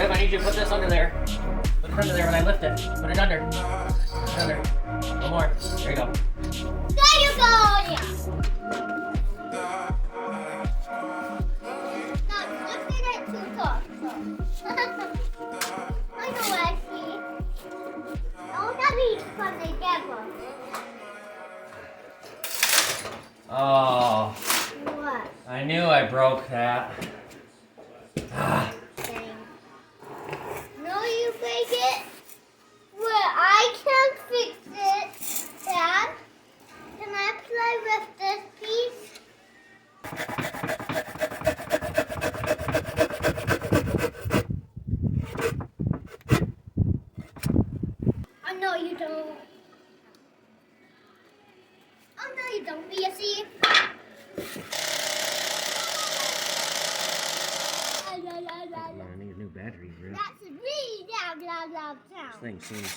I need you to put this under there. Put it under there when I lift it. Put it under. Put it under. One more. There you go. There you go! Yeah. Now, lifting it too tall. I know what I see. Oh, that means from the together. Oh. What? I knew I broke that. Ah. No, you break it. Well, I can't fix it, Dad. Can I play with this piece? Oh, no, you don't. Oh, no, you don't, BSC. I need a new battery, bro. That's really loud sound. This thing seems...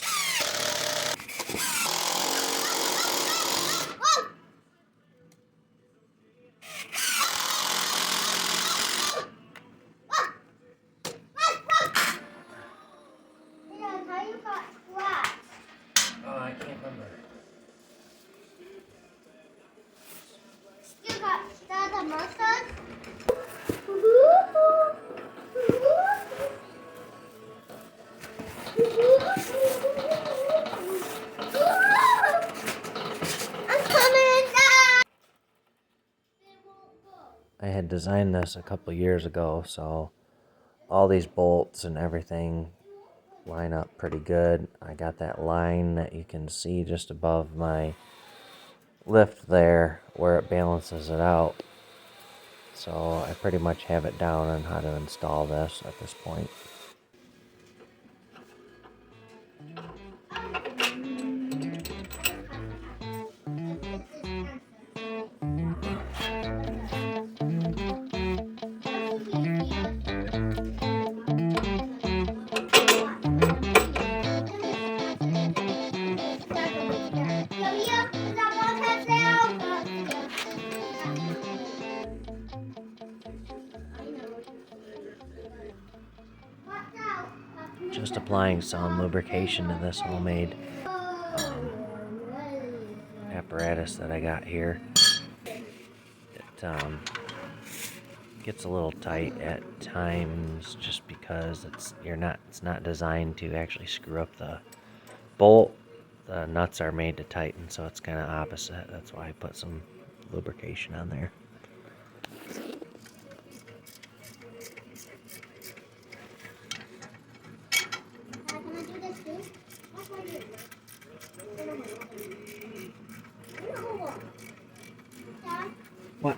Oh! Dad, how you got scratched? Oh, I can't remember. You got that a mustache? I'm coming, Dad! I had designed this a couple years ago, so all these bolts and everything line up pretty good. I got that line that you can see just above my lift there where it balances it out. So I pretty much have it down on how to install this at this point. Just applying some lubrication to this homemade apparatus that I got here. It gets a little tight at times just because it's not designed to actually screw up the bolt. The nuts are made to tighten, so it's kind of opposite. That's why I put some lubrication on there. What?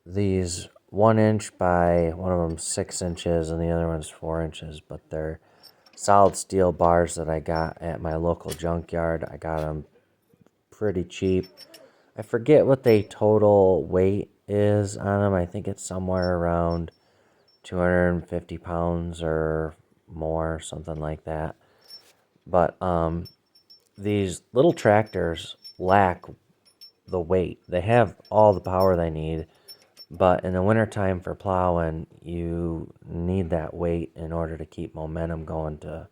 These 1 inch by one of them 6 inches and the other one's 4 inches, but they're solid steel bars that I got at my local junkyard. I got them pretty cheap. I forget what the total weight is on them. I think it's somewhere around 250 pounds or more, something like that. But these little tractors lack the weight. They have all the power they need, But in the wintertime for plowing, you need that weight in order to keep momentum going to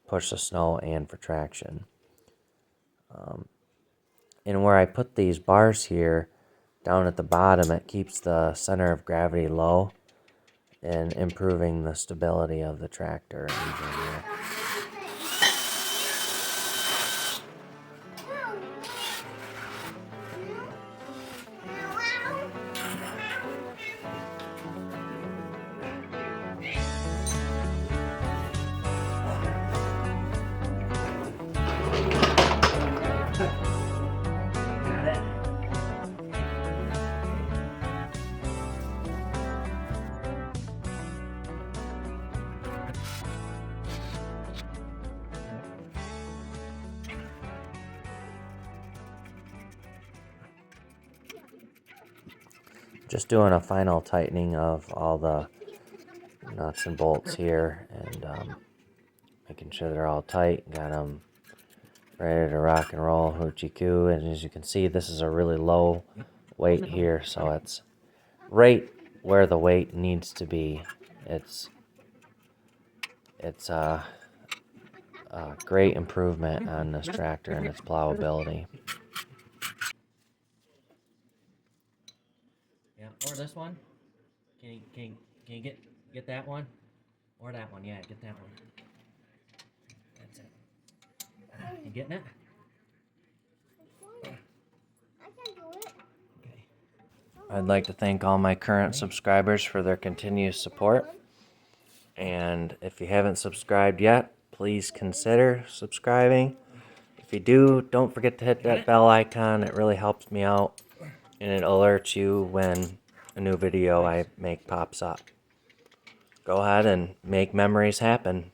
push the snow and for traction. And where I put these bars here, down at the bottom, it keeps the center of gravity low and improving the stability of the tractor engine here. Just doing a final tightening of all the nuts and bolts here, and making sure they're all tight. Got them ready to rock and roll, hoochie coo. And as you can see, this is a really low weight here, so it's right where the weight needs to be. It's a great improvement on this tractor and its plowability. Yeah, or this one. Can you get that one? Or that one? Yeah, get that one. That's it. You getting it? I can do it. Okay. I'd like to thank all my current subscribers for their continued support. And if you haven't subscribed yet, please consider subscribing. If you do, don't forget to hit that bell icon. It really helps me out, and it alerts you when a new video I make pops up. Go ahead and make memories happen.